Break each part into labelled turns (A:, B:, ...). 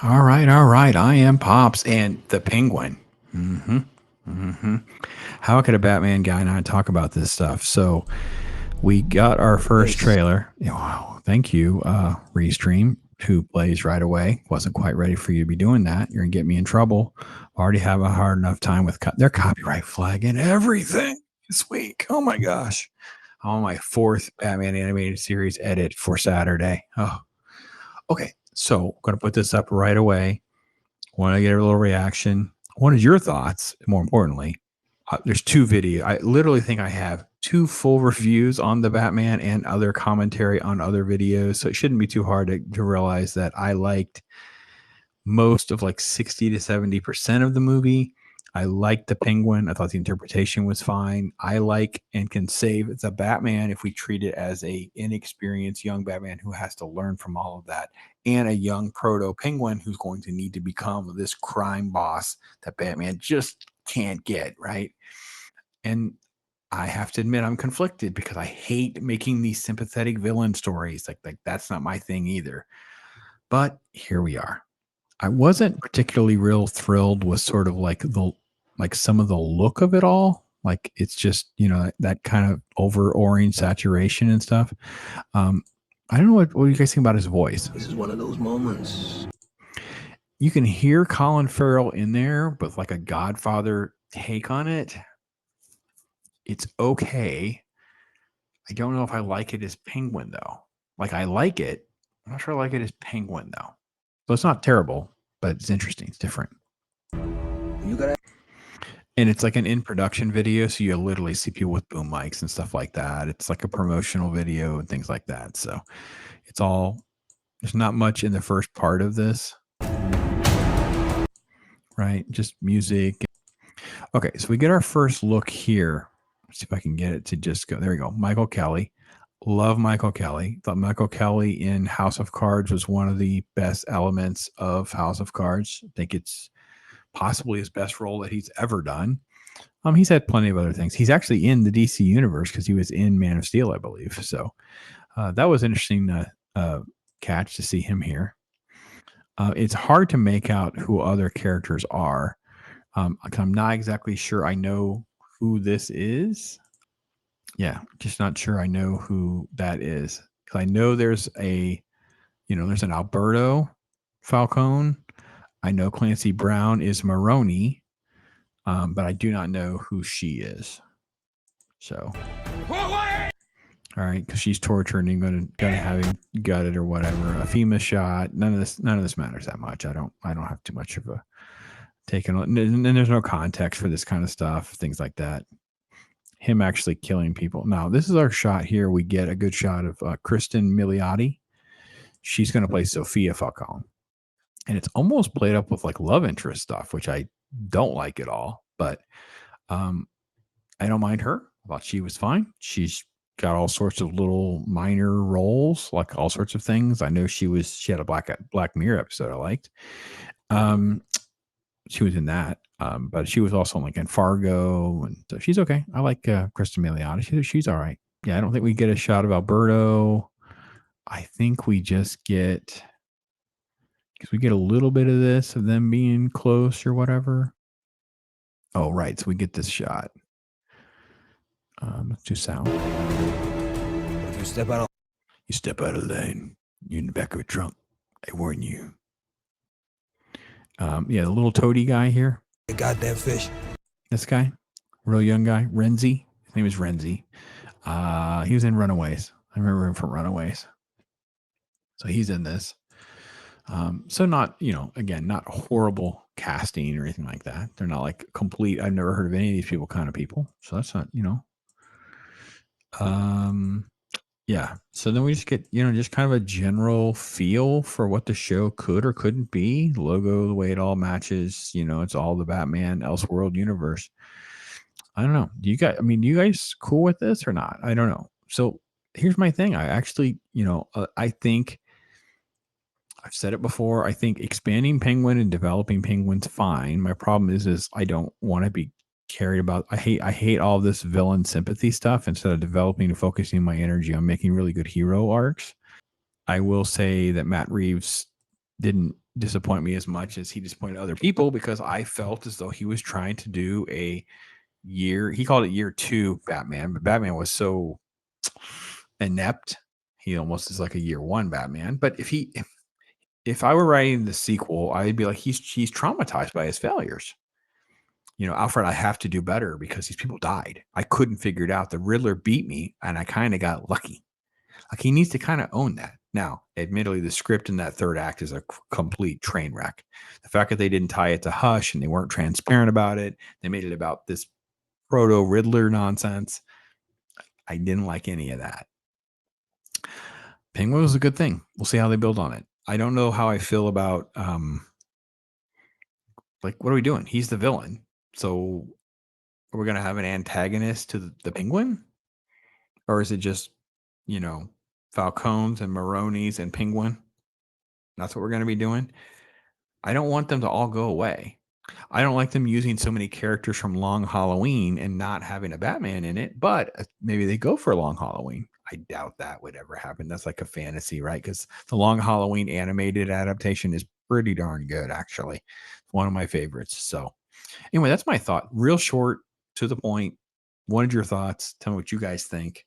A: All right, all right. I am Pops and the Penguin. hmm hmm How could a Batman guy not talk about this stuff? So we got our first
B: Nice.
A: trailer. Wow, thank you, Restream, who plays right away. Wasn't quite ready for you to be doing that. You're gonna get me in trouble. Already have a hard enough time with their copyright flag and everything this week. Oh my gosh. I'm on my fourth Batman animated series edit for Saturday. Oh, okay. So I'm gonna put this up right away. Want to get a little reaction. What is your thoughts? More importantly, there's two video. I literally think I have two full reviews on the Batman and other commentary on other videos. So it shouldn't be too hard to realize that I liked most of like 60 to 70% of the movie. I liked the Penguin. I thought the interpretation was fine. I like and can save the Batman if we treat it as a inexperienced young Batman who has to learn from all of that, and a young proto Penguin who's going to need to become this crime boss that Batman just can't get right. And I have to admit I'm conflicted because I hate making these sympathetic villain stories. Like that's not my thing either. But here we are. I wasn't particularly real thrilled with sort of like some of the look of it all. Like it's just, that kind of over orange saturation and stuff. Um, I don't know what you guys think about his voice.
B: This is one of those moments.
A: You can hear Colin Farrell in there with like a Godfather take on it. It's okay. I don't know if I like it as Penguin though. Like I like it. I'm not sure I like it as Penguin though. So it's not terrible, but it's interesting. It's different.
B: You gotta.
A: And it's like an in production video. So you literally see people with boom mics and stuff like that. It's like a promotional video and things like that. So there's not much in the first part of this, right? Just music. Okay. So we get our first look here. Let's see if I can get it to just go. There we go. Michael Kelly. Love Michael Kelly. Thought Michael Kelly in House of Cards was one of the best elements of House of Cards. I think it's possibly his best role that he's ever done. He's had plenty of other things. He's actually in the DC universe because he was in Man of Steel, I believe. So that was interesting catch to see him here. It's hard to make out who other characters are. I'm not exactly sure I know who this is. Yeah, just not sure I know who that is. Because I know there's there's an Alberto Falcone. I know Clancy Brown is Maroni, but I do not know who she is. So, all right, because she's tortured and gonna have him gutted or whatever. A FEMA shot. None of this matters that much. I don't have too much of a taken. And there's no context for this kind of stuff. Things like that. Him actually killing people. Now, this is our shot here. We get a good shot of Kristen Milioti. She's going to play Sophia Falcone. And it's almost played up with like love interest stuff, which I don't like at all. But I don't mind her. I thought she was fine. She's got all sorts of little minor roles, like all sorts of things. I know she had a Black Mirror episode I liked. She was in that. But she was also like in Fargo, and so she's okay. I like Kristen Milioti. She's all right. Yeah, I don't think we get a shot of Alberto. I think we just get, because we get a little bit of this of them being close or whatever. Oh, right. So we get this shot. Let's do sound.
B: If you step out
A: of the lane. You're in the back of a trunk. I warn you. Yeah, the little toady guy here.
B: the goddamn fish.
A: This guy, real young guy, Renzi. His name is Renzi. He was in Runaways. I remember him from Runaways. So he's in this. So not, again, not horrible casting or anything like that. They're not like complete. I've never heard of any of these people kind of people. So that's not, yeah. So then we just get, just kind of a general feel for what the show could or couldn't be. The logo, the way it all matches, it's all the Batman Elseworld universe. I don't know. Do you guys cool with this or not? I don't know. So here's my thing. I actually, I think I've said it before. I think expanding Penguin and developing Penguin's fine. My problem is I don't want to be carried about. I hate all this villain sympathy stuff instead of developing and focusing my energy on making really good hero arcs. I will say that Matt Reeves didn't disappoint me as much as he disappointed other people, because I felt as though he was trying to do a he called it year 2 Batman, but Batman was so inept. He almost is like a year 1 Batman. But if I were writing the sequel, I'd be like, he's traumatized by his failures. Alfred, I have to do better because these people died. I couldn't figure it out. The Riddler beat me, and I kind of got lucky. Like, he needs to kind of own that. Now, admittedly, the script in that third act is a complete train wreck. The fact that they didn't tie it to Hush and they weren't transparent about it, they made it about this proto Riddler nonsense. I didn't like any of that. Penguin was a good thing. We'll see how they build on it. I don't know how I feel about like, what are we doing? He's the villain. So are we going to have an antagonist to the Penguin? Or is it just, Falcones and Maronis and Penguin? That's what we're going to be doing. I don't want them to all go away. I don't like them using so many characters from Long Halloween and not having a Batman in it, but maybe they go for a Long Halloween. I doubt that would ever happen. That's like a fantasy, right? Because the Long Halloween animated adaptation is pretty darn good, actually. It's one of my favorites. So, anyway, that's my thought. Real short, to the point. What are your thoughts? Tell me what you guys think.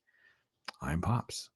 A: I'm Pops.